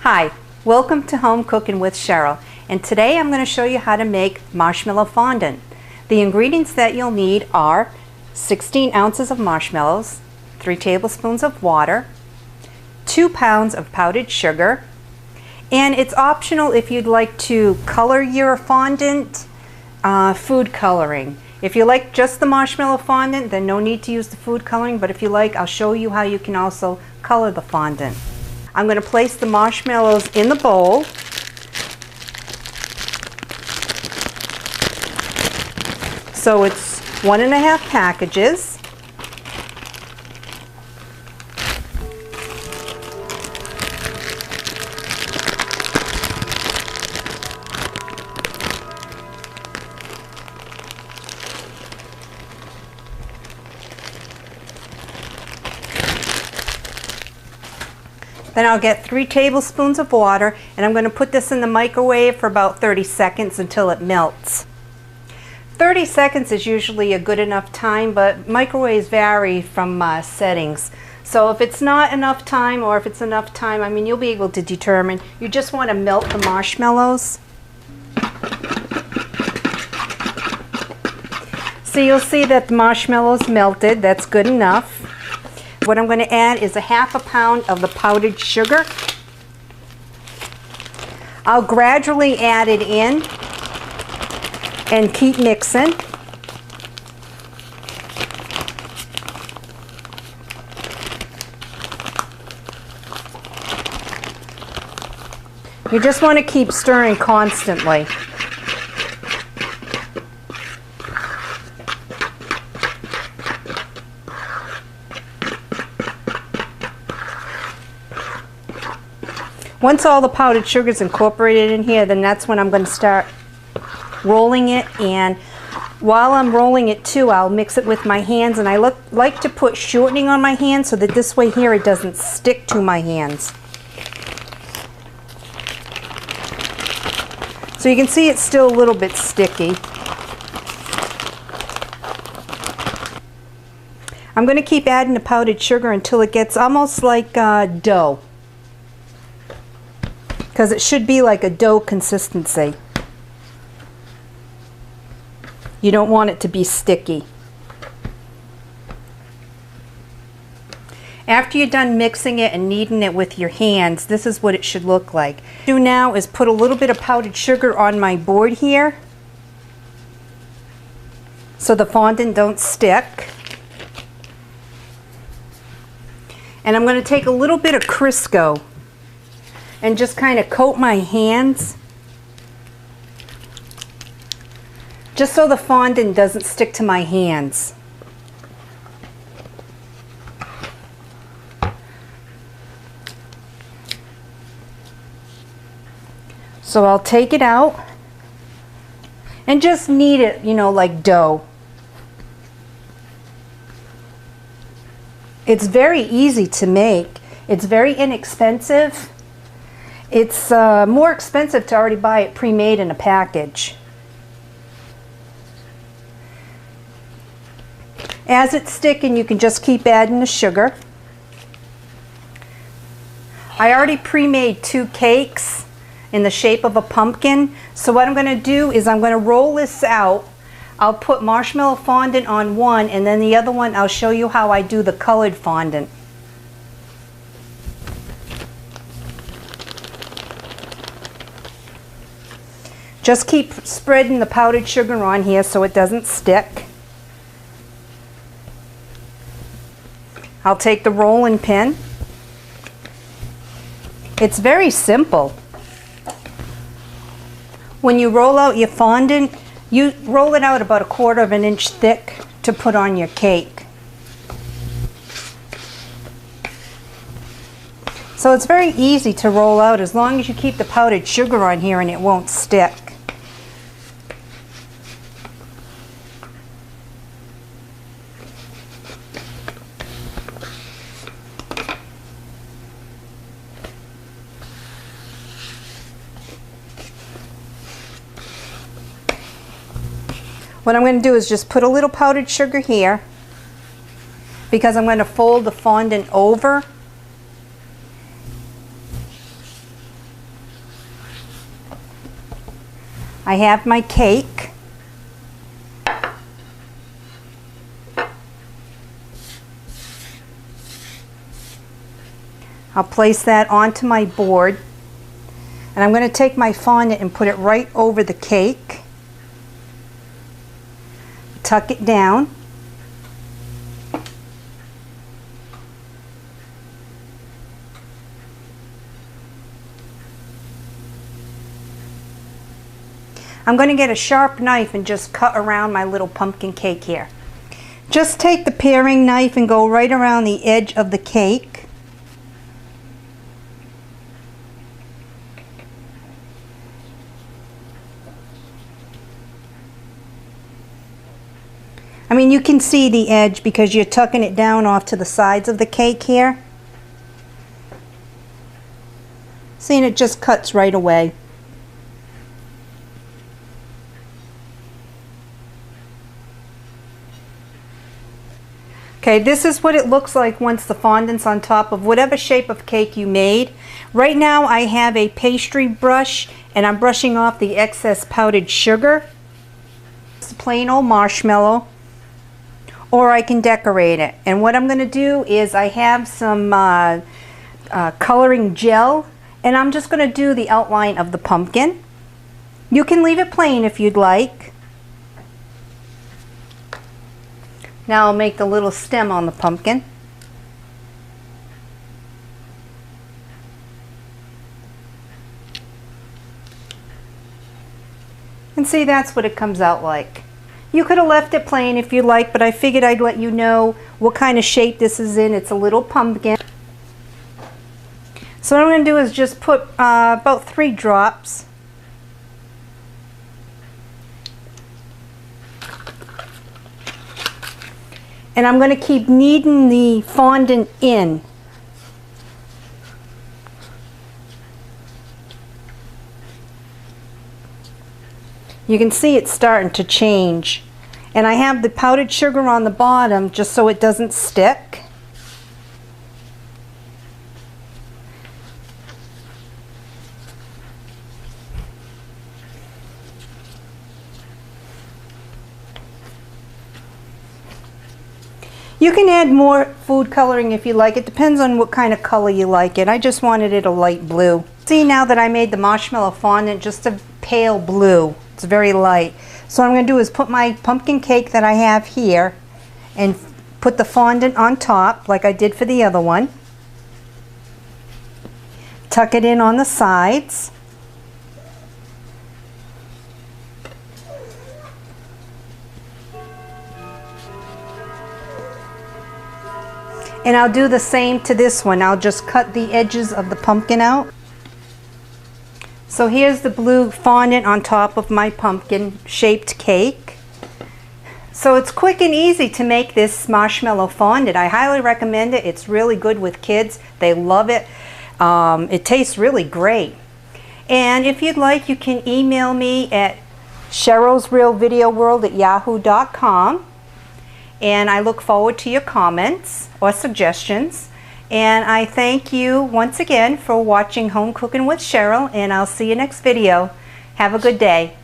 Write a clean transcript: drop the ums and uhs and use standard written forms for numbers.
Hi, welcome to Home Cooking with Cheryl, and today I'm going to show you how to make marshmallow fondant. The ingredients that you'll need are 16 ounces of marshmallows, 3 tablespoons of water, 2 pounds of powdered sugar, and it's optional if you'd like to color your fondant, food coloring. If you like just the marshmallow fondant, then no need to use the food coloring, but if you like, I'll show you how you can also color the fondant. I'm going to place the marshmallows in the bowl. So it's 1.5 packages. Then I'll get 3 tablespoons of water, and I'm going to put this in the microwave for about 30 seconds until it melts. 30 seconds is usually a good enough time, but microwaves vary from settings. So if it's not enough time or if it's enough time, I mean, you'll be able to determine. You just want to melt the marshmallows. So you'll see that the marshmallows melted. That's good enough. What I'm going to add is 1/2 pound of the powdered sugar. I'll gradually add it in and keep mixing. You just want to keep stirring constantly. Once all the powdered sugar is incorporated in here, then that's when I'm going to start rolling it. And while I'm rolling it too, I'll mix it with my hands, and I like to put shortening on my hands so that this way here it doesn't stick to my hands. So you can see it's still a little bit sticky. I'm going to keep adding the powdered sugar until it gets almost like dough, because it should be like a dough consistency. You don't want it to be sticky. After you're done mixing it and kneading it with your hands, this is what it should look like. What I do now is put a little bit of powdered sugar on my board here so the fondant don't stick. And I'm going to take a little bit of Crisco and just kind of coat my hands, just so the fondant doesn't stick to my hands. So I'll take it out and just knead it, you know, like dough. It's very easy to make. It's very inexpensive. It's more expensive to already buy it pre-made in a package. As it's sticking, you can just keep adding the sugar. I already pre-made 2 cakes in the shape of a pumpkin. So what I'm going to do is I'm going to roll this out. I'll put marshmallow fondant on one, and then the other one I'll show you how I do the colored fondant. Just keep spreading the powdered sugar on here so it doesn't stick. I'll take the rolling pin. It's very simple. When you roll out your fondant, you roll it out about 1/4 inch thick to put on your cake. So it's very easy to roll out as long as you keep the powdered sugar on here and it won't stick. What I'm going to do is just put a little powdered sugar here, because I'm going to fold the fondant over. I have my cake. I'll place that onto my board, and I'm going to take my fondant and put it right over the cake. Tuck it down. I'm going to get a sharp knife and just cut around my little pumpkin cake here. Just take the paring knife and go right around the edge of the cake. I mean, you can see the edge because you're tucking it down off to the sides of the cake here. See, and it just cuts right away. Okay, this is what it looks like once the fondant's on top of whatever shape of cake you made. Right now I have a pastry brush and I'm brushing off the excess powdered sugar. It's a plain old marshmallow, or I can decorate it. And what I'm going to do is I have some coloring gel, and I'm just going to do the outline of the pumpkin. You can leave it plain if you'd like. Now I'll make the little stem on the pumpkin. And see, that's what it comes out like. You could have left it plain if you like, but I figured I'd let you know what kind of shape this is in. It's a little pumpkin. So what I'm going to do is just put about 3 drops. And I'm going to keep kneading the fondant in. You can see it's starting to change. And I have the powdered sugar on the bottom just so it doesn't stick. You can add more food coloring if you like. It depends on what kind of color you like it. I just wanted it a light blue. See, now that I made the marshmallow fondant just a pale blue. It's very light. So what I'm going to do is put my pumpkin cake that I have here and put the fondant on top like I did for the other one. Tuck it in on the sides. And I'll do the same to this one. I'll just cut the edges of the pumpkin out. So here's the blue fondant on top of my pumpkin shaped cake. So it's quick and easy to make this marshmallow fondant. I highly recommend it. It's really good with kids. They love it. It tastes really great. And if you'd like, you can email me at cherylsrealvideoworld@yahoo.com. And I look forward to your comments or suggestions. And I thank you once again for watching Home Cooking with Cheryl, and I'll see you next video. Have a good day.